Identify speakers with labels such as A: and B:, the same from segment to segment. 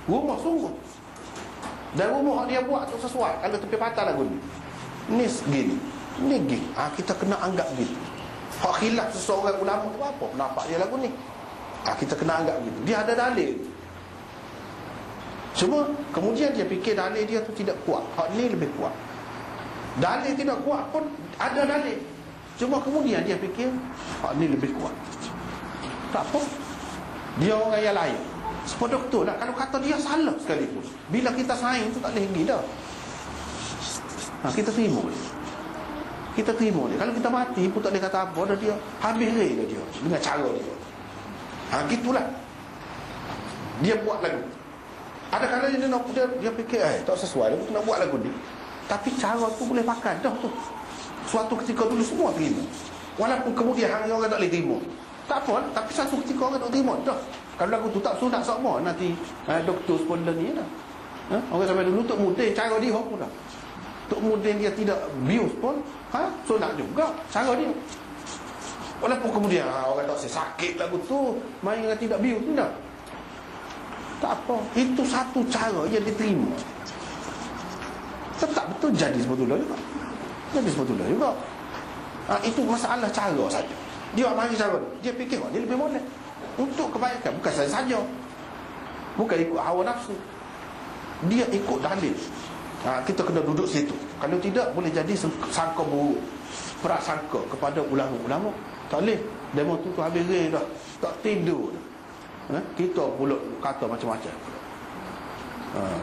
A: Rumah sungguh. Dan rumah dia buat tu sesuai. Kalau tepi patah lagu ni, ni segini, ni gini. Kita kena anggap gitu. Hak khilaf seseorang ulama tu apa pendapat dia lagu ni, kita kena anggap gitu. Dia ada dalil. Cuma kemudian dia fikir dalil dia tu tidak kuat, hak ni lebih kuat. Dalil tidak kuat pun ada dalil, cuma kemudian dia fikir hak ni lebih kuat. Tak apa, dia orang yang lain. Sepeda betul lah. Kalau kata dia salah sekalipun, bila kita saing tu tak boleh pergi dah. Kita terima dia. Kita terima dia. Kalau kita mati pun tak boleh kata apa dah, dia habis dah dia dengan cara dia. Gitulah. Dia buat lagu. Ada kalanya dia fikir tak sesuai, aku nak buat lagu ni. Tapi cara tu boleh pakai dah tu. Suatu ketika dulu semua terima. Walaupun kemudian hari orang tak boleh terima, tak apa, tapi satu ketika orang tak terima dah. Kalau lagu tu tak sunat sama nanti doktor spoiler ni dah. Orang sampai dulu Tok Mudin cara dia pun dah. Tok Mudin dia tidak bius pun sunat juga cara dia. Walaupun kemudian orang tak sakit lagu tu, main dengan tidak bius pun dah. Tak apa, itu satu cara yang diterima. Tetap betul jadi sebetulnya juga. Jadi sebetulnya juga. Itu masalah cara saja. Dia mari cara dia fikir dia lebih boleh untuk kebaikan, bukan saja bukan ikut hawa nafsu, dia ikut dalil. Kita kena duduk situ. Kalau tidak boleh jadi sangka buruk, prasangka kepada ulama-ulama. Tak boleh. Demo tu habis dah, tak tidur dah. Kita pula kata macam-macam.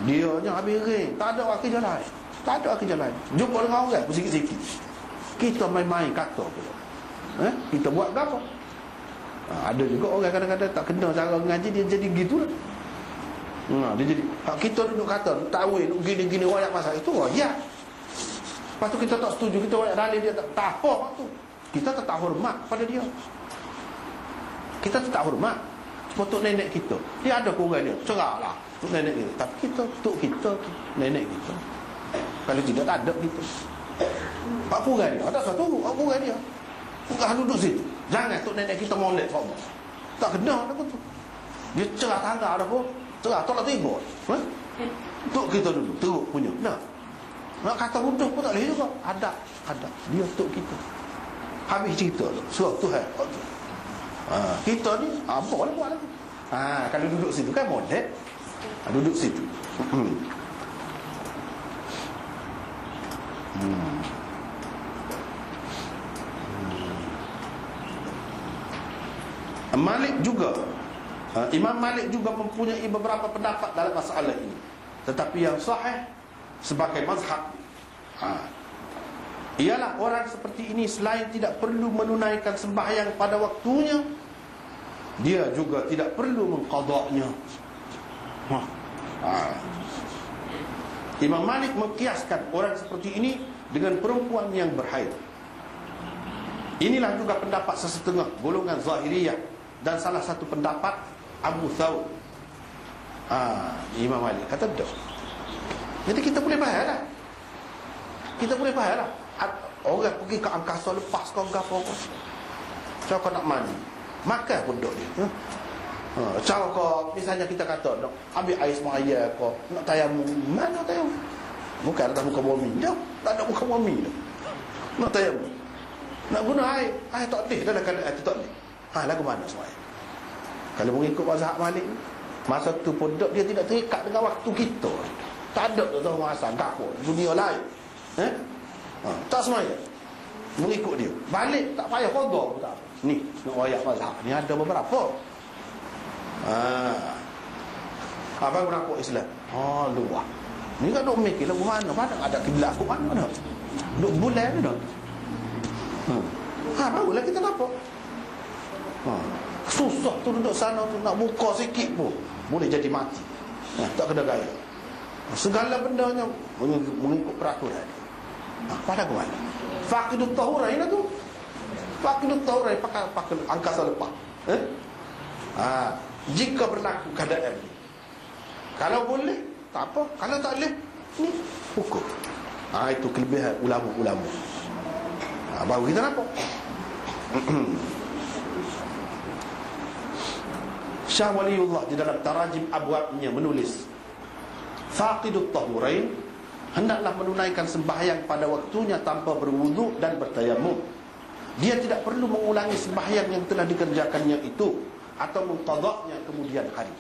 A: Dia je habis tak ada wakil jalan. Tak ada wakil jalan. Jumpa dengan orang pun sikit-sikit, kita main-main kata pula. Kita buat apa? Ada juga orang kadang-kadang tak kena cara mengaji, dia jadi gitu lah. Dia jadi kita duduk kata takwil gini-gini royak pasal itu royak. Lepas tu kita tak setuju, kita royak dalil dia tak apa waktu. Kita tetap hormat pada dia. Kita tetap hormat. Tok nenek kita, dia ada kurang dia, cerahlah tok nenek kita. Tapi kita tok kita, nenek kita, kalau tidak tak ada kita. Pak kurang dia, ada satu pak kurang dia. Bukan duduk situ. Jangan tok nenek kita molek semua. Tak kena dah tu. Dia cerah tangga dah pun. Cerah tolak tiba. Tok kita dulu teruk punya. Nak kata mudah pun tak boleh juga. Ada. Dia tok kita. Habis cerita tu. Suruh Tuhan. Kita ni boleh buat lagi. Kalau duduk situ kan molek. Duduk situ. Malik juga, Imam Malik juga mempunyai beberapa pendapat dalam masalah ini. Tetapi yang sahih sebagai mazhab ialah orang seperti ini selain tidak perlu menunaikan sembahyang pada waktunya, dia juga tidak perlu mengqadaknya. Imam Malik mengkiaskan orang seperti ini dengan perempuan yang berhaid. Inilah juga pendapat sesetengah golongan Zahiriyah dan salah satu pendapat Abu Thawr. Imam Malik kata dah. Jadi kita boleh faham lah. Kita boleh faham lah. Orang pergi ke angkasa lepas kau gapo kau. Cara kau nak mandi, makan pun duk dia. Cara kau misalnya kita kata nak ambil air semaya kau nak tayamum, mana tayamum? Bukan atas muka bumi dah. Tak ada muka bumi dah. Nak tayamum, nak guna air tak boleh dalam keadaan air tak boleh. Lagu mana semaya? Kalau mengikut mazhab Malik, masa tu pun dia tidak terikat dengan waktu kita. Tak ada tu masa tak pun dunia lain. Tak semaya. Mengikut dia. Balik tak payah qada pun tak apa. Ni nak royak mazhab ni ada beberapa. Abang berapa Islam? Luar. Ni kan duk mikir lagu mana? Mana ada kiblat aku mana dah? Duk bulan dah. Barulah kita dapat. Susah tu duduk sana tu nak buka sikit pun boleh jadi mati. Tak kena gaya. Segala bendanya mengikut peraturan. Pada ke mana? Faqidut tahurain tu. Faqidut tahurain pakai angkasa lepas. Jika berlaku keadaan ni, kalau boleh tak apa, kalau tak boleh ni hukum. Itu kelebihan ulama-ulama. Baru kita nampak. Syah Waliullah di dalam tarajim abwabnya menulis, faqidut tahurain hendaklah menunaikan sembahyang pada waktunya tanpa berwuduk dan bertayamum. Dia tidak perlu mengulangi sembahyang yang telah dikerjakannya itu atau mengqadaknya kemudian hari.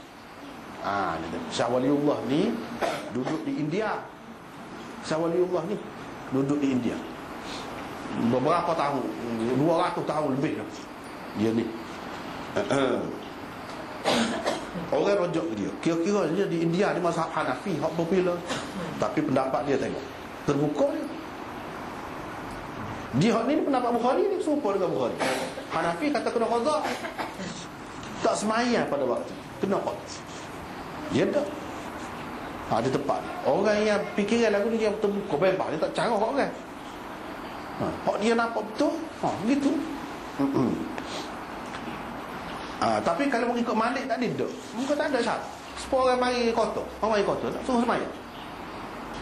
A: Syah Waliullah ni duduk di India. Syah Waliullah ni duduk di India beberapa tahun, 200 tahun lebih dah dia ni. Orang rojok ke dia, kira-kira dia di India, dia mazhab Hanafi hak popular, tapi pendapat dia tengok terbuka dia hak ni pendapat Bukhari ni serupa dengan Bukhari. Hanafi kata kena qada, tak semayang pada waktu, kena qada. Ya tak? Dia tepat. Orang yang fikiran lagu ni dia terbuka bebas, dia tak cara orang. Hak dia nampak betul, begitu. Tapi kalau mengikut Malik tak ada dak. Muka tak ada syarat. Sepuluh orang mari kotor, orang mari kotor tak suruh semayang.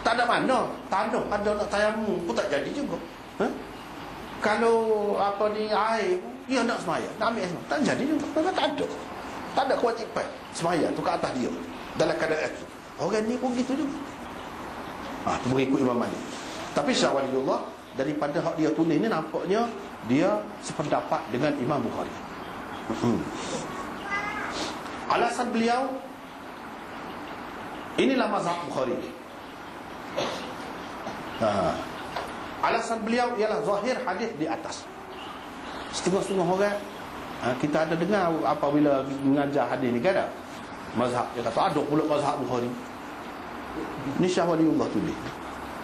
A: Tak ada mana, tanah ada nak tayamum pun tak jadi juga. Kalau apa ni air, dia nak semayang, nak ambil semua, tak jadi juga. Tak ada. Tak ada kewajipan semayang tu ke atas dia dalam keadaan itu. Orang ni pun gitu juga. Tu mengikut Imam Malik. Tapi Syah Waliullah daripada hak dia tulis ni nampaknya dia sependapat dengan Imam Bukhari. Alasan beliau, inilah mazhab Bukhari. Alasan beliau ialah zahir hadis di atas. Setengah-setengah orang kita ada dengar apabila mengajar hadis ni kan ada mazhab, dia kata ada pula mazhab Bukhari. Ni Syah Waliullah tulis,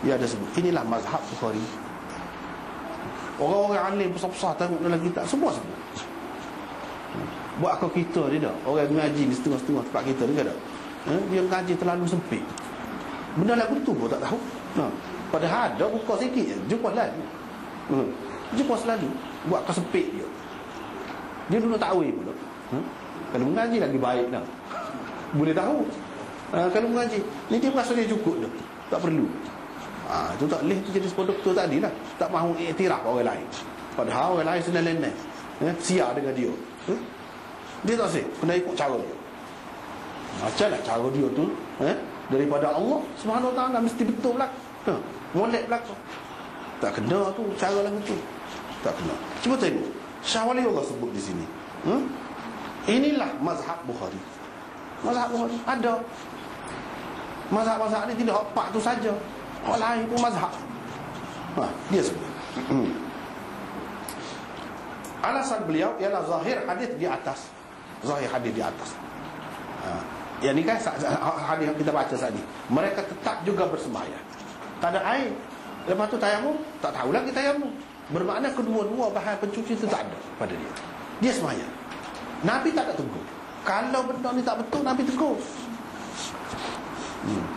A: dia ada sebut inilah mazhab Bukhari. Orang-orang alim besar-besar tengok dalam kitab semua sebut. Buat aku kita ni dah, orang mengaji ni setengah-setengah tempat kita ni kan ada, dia mengaji terlalu sempit, benda lagu tu pun tak tahu. Padahal ada buka sikit je, jumpa lagi, jumpa selalu buat kau sempit dia dulu tahu pula. Kalau mengaji lagi baik dah, boleh tahu. Kalau mengaji ni dia merasa dia cukup dah, tak perlu. Itu tak boleh jadi sebuah doktor tadi lah, tak mahu iktiraf orang lain, padahal orang lain senang-lenang siar dengan dia. Dia tak sih, kena ikut cara dia. Macam lah cara dia tu daripada Allah Subhanahu Wa Taala mesti betul lah. Molek belakang tak kena tu cara lagu tu, tak kena. Cuba tengok Syah Waliullah sebut di sini, inilah mazhab Bukhari. Mazhab Bukhari ada. Mazhab-mazhab ni tidak hak tu saja, hak lain pun mazhab. Dia sebut. Alasan beliau ialah zahir hadis di atas. Zahir hadis di atas. Yang ni kan hadis yang kita baca tadi. Mereka tetap juga bersembahyang. Tak ada air. Lepas tu tayamum, tak tahu lagi tayamum. Bermakna kedua-dua bahan pencuci itu tak ada pada dia. Dia sembahyang. Nabi tak ada tegur. Kalau benda ni tak betul, Nabi tegur.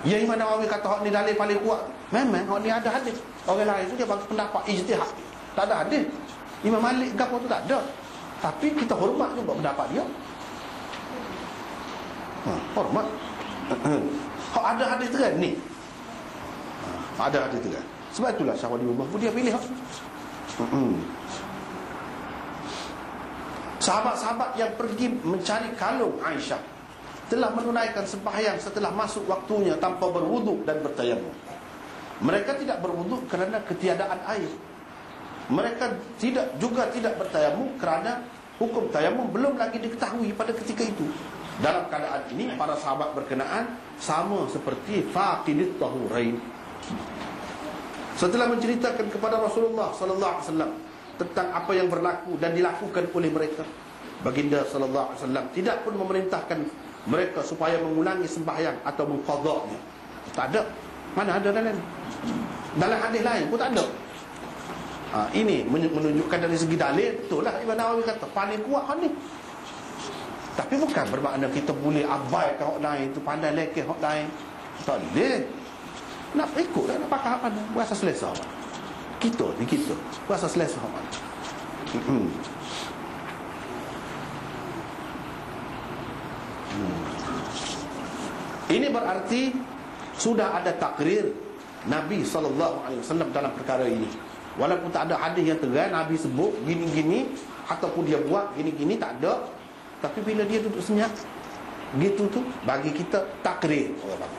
A: Yang Imam Nawawi kata hak ni dalil paling kuat. Memang hak ni ada hadis. Orang lain tu dia bagi pendapat ijtihad. Tak ada hadis. Imam Malik gapo tu tak ada. Tapi kita hormat juga pendapat dia. Hormat. Hak ada hadis terang ni. Ada hadis terang. Sebab itulah Syah Waliullah pun dia pilih. Sahabat-sahabat yang pergi mencari kalung Aisyah telah menunaikan sembahyang setelah masuk waktunya tanpa berwuduk dan bertayamum. Mereka tidak berwuduk kerana ketiadaan air. Mereka tidak bertayamum kerana hukum tayamum belum lagi diketahui pada ketika itu. Dalam keadaan ini para sahabat berkenaan sama seperti faqidit tahurain. Setelah menceritakan kepada Rasulullah sallallahu alaihi wasallam tentang apa yang berlaku dan dilakukan oleh mereka, baginda sallallahu alaihi wasallam tidak pun memerintahkan mereka supaya mengulangi sembahyang atau mengqadanya. Tak ada. Mana ada dalam hadis lain pun tak ada. Ini menunjukkan dari segi dalil betul lah Imam Nawawi kata paling kuat hak ni. Tapi bukan bermakna kita boleh abaikan hak lain tu, pandai lekeh hak lain. Tak boleh. Nak ikut dah, nak pakai apa mana, berasa selesa. Kita berasa selesa apa. Ini berarti sudah ada takrir Nabi SAW dalam perkara ini. Walaupun tak ada hadis yang terang Nabi sebut gini-gini ataupun dia buat gini-gini, tak ada. Tapi bila dia duduk senyap, Gitu tu bagi kita takdir orang panggil.